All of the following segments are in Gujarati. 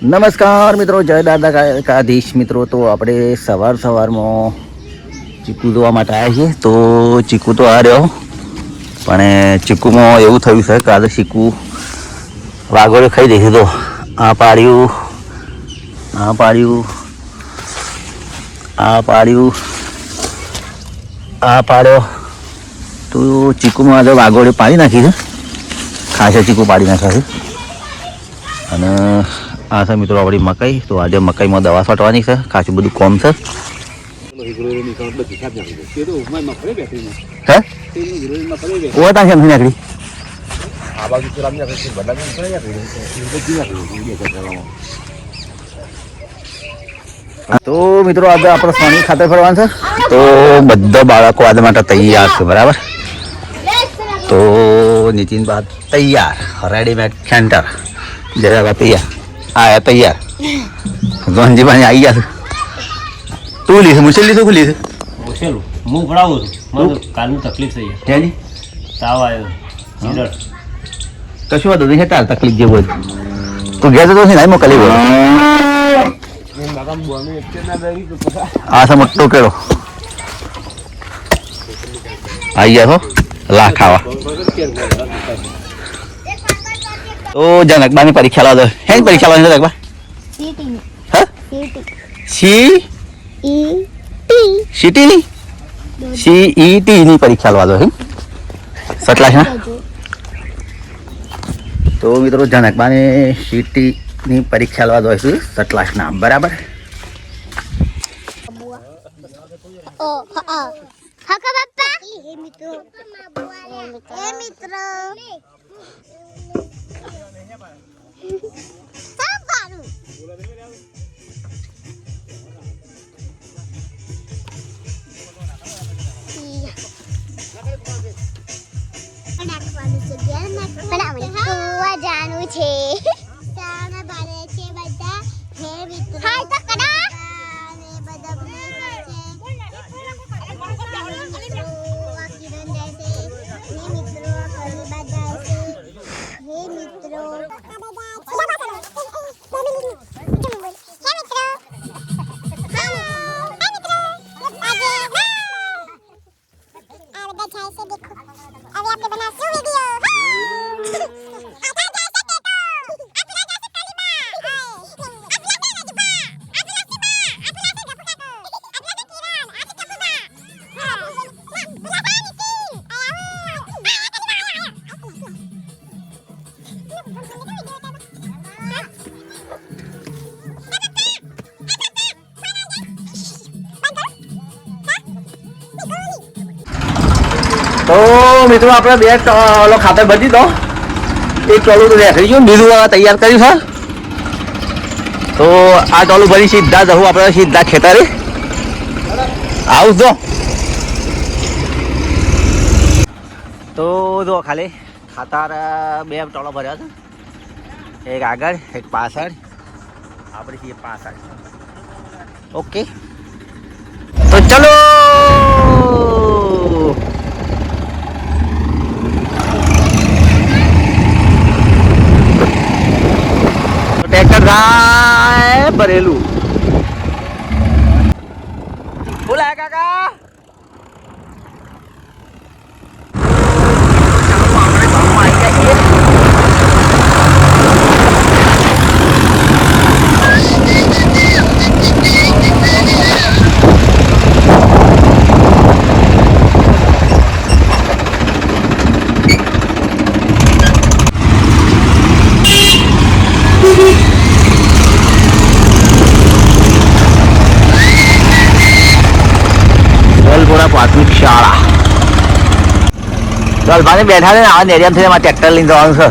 નમસ્કાર મિત્રો, જય દાદા કાધીશ મિત્રો. તો આપણે સવારમાં ચીકુ જોવા માટે આવ્યા છીએ. તો ચીકુ તો આ રહ્યો, પણ ચીકુમાં એવું થયું છે કે આજે ચીકુ વાઘોડે ખાઈ દઈશું. તો આ પાડ્યું, આ પાડ્યો. તો ચીકુમાં આજે વાઘોડે પાડી નાખી છે, ખાસા ચીકુ પાડી નાખ્યા છે. અને આ છે મિત્રો આપણી મકાઈ. તો આજે મકાઈમાં દવા છાંટવાની છે, ખાસું બધું કોમ છે. તો મિત્રો આજે આપણે સોની ખાતર ફરવાનું છે. તો બધા બાળકો આજે માટે તૈયાર છે, બરાબર. તો નીતિન બાદ તૈયાર, રેડીમેડ સેન્ટર જરા તૈયાર, આયા તૈયાર. ગંજી પાણી આવી ગયા છે. તું લીધું મુસેલી શું લીધું? મુસેલું હું ભણાવું છું. મને કાલની તકલીફ થઈ છે, તાવ આવ્યો, કશું વાંધો નહીં. તાર તકલીફ જેવું હોય તું ગયા તો નહીં મોકલી બોલો. આ છે મોટો કેળો આવી ગયા છો લા ખાવા. તો જનકબા ની પરીક્ષા લાવો. હે પરીક્ષા લાવવાની જનકબા? સીઈટી ની પરીક્ષા લાવવા દો. સટલાશ ના. તો મિત્રો જનકબા ને સીટી ની પરીક્ષા લાવવા દો છું સટલાશ ના, બરાબર. જાણવું છે તો મિત્રો આપણે બે ટોલો ખાતર ભરી દો. એક ટોલું તો થઈ ગયું, બીજું તૈયાર કર્યું છે. તો આ ટોલું ભરી સીધા જવું આપણે સીધા ખેતરે. આવું જો. તો જો ખાલી ખાતર બે ટોલો ભર્યા છે, એક આગળ એક પાછળ. આપણે છીએ પાછળ. ઓકે તો ચલો. ભરેલું બોલાય કાકા. પ્રાથમિક શાળા. દલભા ને બેઠા ને આ નેરિયામ થઈને ટ્રેક્ટર લઈને જવાનું છે.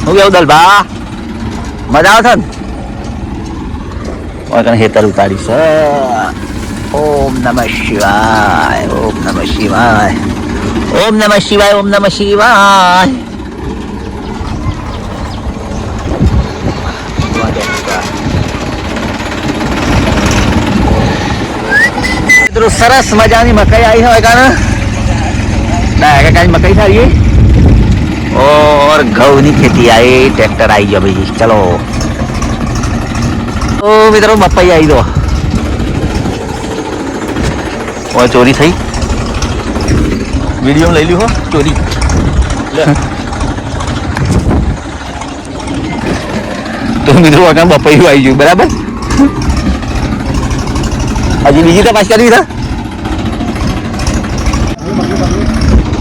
હું કેવું દલભા, મજા આવે છે ને? હેતર ઉતારી છે. ઓમ નમઃ શિવાય, ઓમ નમઃ શિવાય, ઓમ નમઃ શિવાય, ઓમ નમઃ શિવાય. સરસ મજાની મકાઈ આવી હોય કારણ मकई सारी और घऊ की खेती आई ट्रैक्टर आई गया भाई चलो તો મિત્રો બપાઈ આવી દો ચોરી થઈ વિડીયો લઈ લ્યું હો ચોરી તો મિત્રો વગર બપાઈ આવી ગયું બરાબર હજી બીજી તપાસ કરવી છે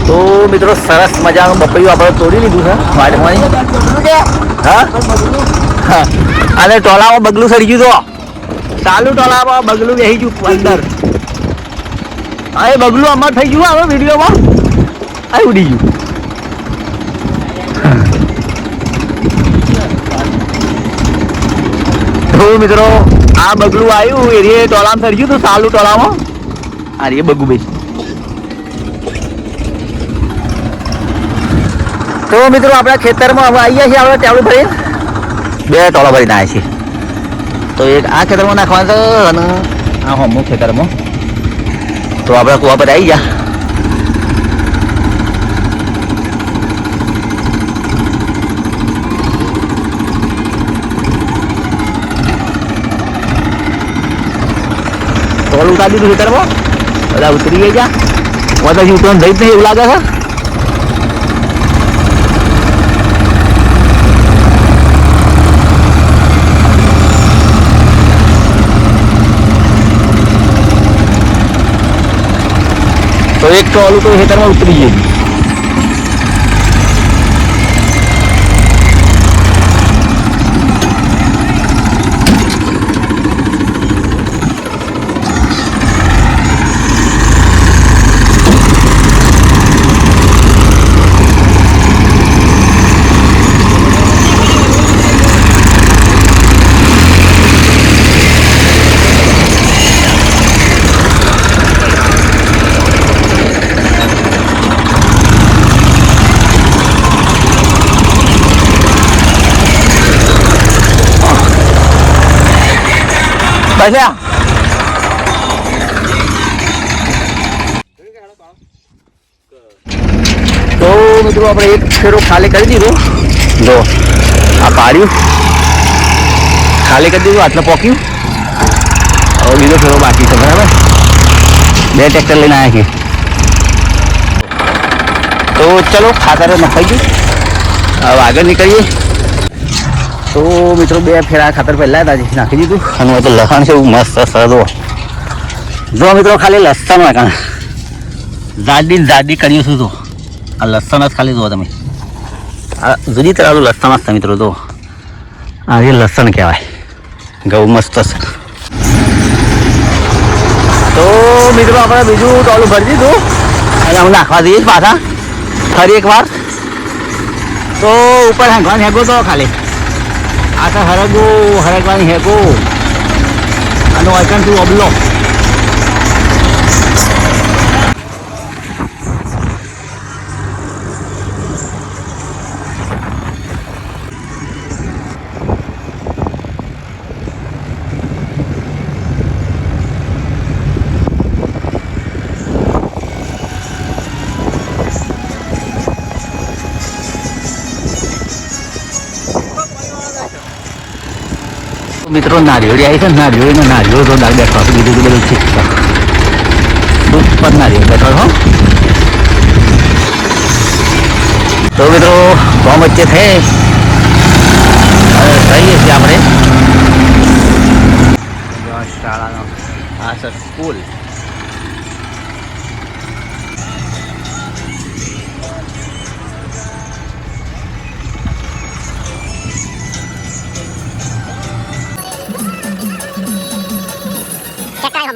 તો મિત્રો સરસ મજાનું બપૈયું આપણે તોડી લીધું છે વાડમાંથી હા હા અને ટોલામાં બગલું સડી ગયું તો ચાલુ ટોલામાં બગલું બેસી ગયું અંદર હા એ બગલું અમાર થઈ ગયું હવે વિડીયોમાં આ ઉડી ગયું તો મિત્રો આ બગલું આવ્યું એ ટોલામાં સડી ગયું તો ચાલુ ટોલામાં આ રે બગુ ભાઈ તો મિત્રો આપણા ખેતરમાં હવે આવ્યા છીએ આપણે ટેવડું ભરી 2 ટોળા ભરીને આવ્યા છીએ તો એક આ ખેતરમાં નાખવાનું છે અને આ હમું ખેતરમાં તો આપણે કુવા પર આવી ગયા ટોળ ઉતારી દીધું ખેતરમાં બધા ઉતરી ગયા બધા ઉતરવાનું થઈ જ નહીં એવું લાગે છે તો એક ટોલું તો ખેતરમાં ઉતરી ગયું બસ્યા તો મિત્રો આપણે એક ફેરો ખાલી કરી દીધું જો આ પાડ્યું ખાલી કરી દીધું આટલે પોક્યું હવે બીજો ફેરો બાકી છે બરાબર 2 ટ્રેક્ટર લઈને આવ્યા છીએ તો ચલો ખાતર નખાઈ ગયું હવે આગળ નીકળીએ તો મિત્રો 2 ફેરા ખાતર પહેલા નાખી દીધું અને તો લસણ છે એવું મસ્ત સરસ જો મિત્રો ખાલી લસણ નાખણ જાડી કર્યું છું તો આ લસણ જ ખાલી જુઓ તમે આ જુદી તરાલું લસણ જ મિત્રો તો આ એ લસણ કહેવાય ઘઉં મસ્ત છે તો મિત્રો આપણે બીજું ટોલું ભરી દીધું અને હું નાખવા દઈએ પાછા ફરી એકવાર તો ઉપર હાંકવાનું હેગો તો ખાલી આખા હરગવાની હેકો અને વાંચન તું અબલો મિત્રો નારિયેળી આવી છે નારિયેળીનો તો દાળ બેઠો બીજું બધું ઠીક છે ઉપર નારિયેળ બેઠો હો તો મિત્રો ગામ વચ્ચે થઈ રહીએ છીએ આપણે શાળાનો આ છે સ્કૂલ તો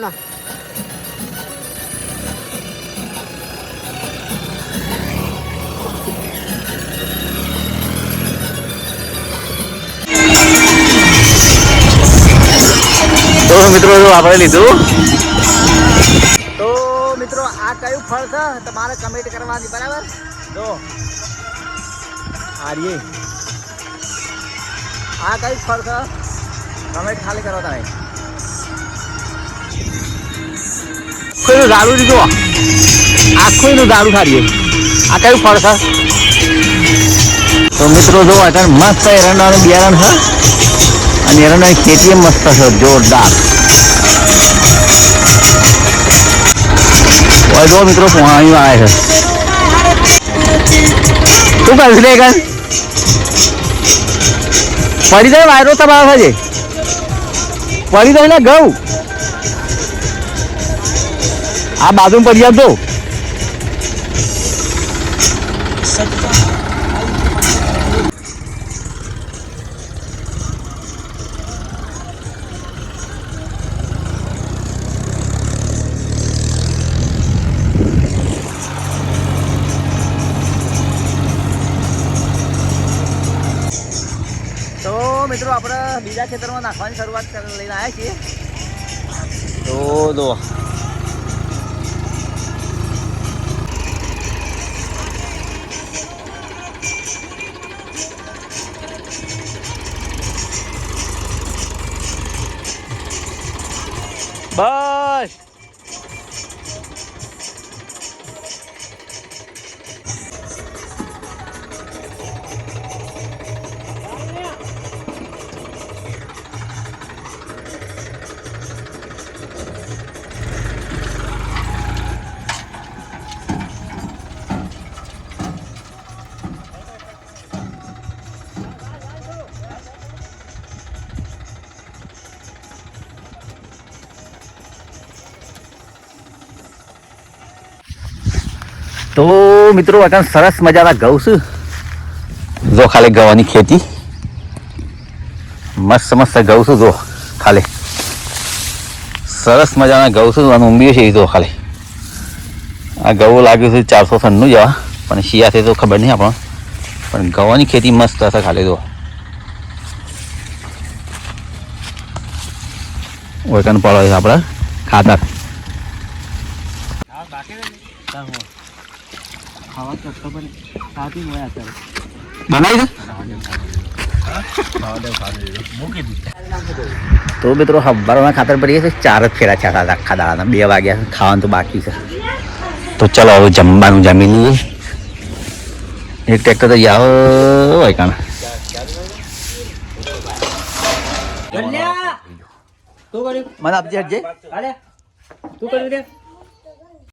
મિત્રો આપણે લીધું તો મિત્રો આ કયું ફળ છે તમારે કમેન્ટ કરવાની બરાબર જો આ કયું ફળ છે કમેન્ટ ખાલી કરો તમે આખું દારૂ દીધું આખું દારૂ ખારીએ આ કયું ફળ છે તો મિત્રો જો અત્યારે મસ્ત એરંડાનું બિયારણ છે અને એરંડાની ખેતી મસ્ત છે જોરદાર. જો મિત્રો પાણી આવે છે. શું કહ્યું લે કર પડી જાય વાયરો તમારા છે પડી જાય ને ઘઉં આ બાજુ પડી આવતો. તો મિત્રો આપણે બીજા ખેતરમાં નાખવાની શરૂઆત લઈને આવ્યા છીએ. તો જો બસ તો મિત્રો અત્યારે સરસ મજાના ઘઉં છે. જો ખાલી ગવાની ખેતી મસ્ત મસ્ત ઘઉં છે. જો ખાલી સરસ મજાના ઘઉં છે અને ઊંબી છે. જો ખાલી આ ઘઉં લાગ્યું છે 496 જેવા પણ શિયાથી તો ખબર નહીં આપણને પણ ગવાની ખેતી મસ્ત હશે. ખાલી જો ઓળખાણ પડે છે આપણે ખાતર બનાવી તો મિત્રો હવારના ખાતર ભરીએ છીએ. 4 જ ફેરા છે આખા દાડાના. 2 વાગ્યા ખાવાનું તો બાકી છે. તો ચલો હવે જમવાનું જમી લઈએ. એક ટ્રેક્ટર તો આવો હોય કાણ મને આપજે હટજે. તું કર્યું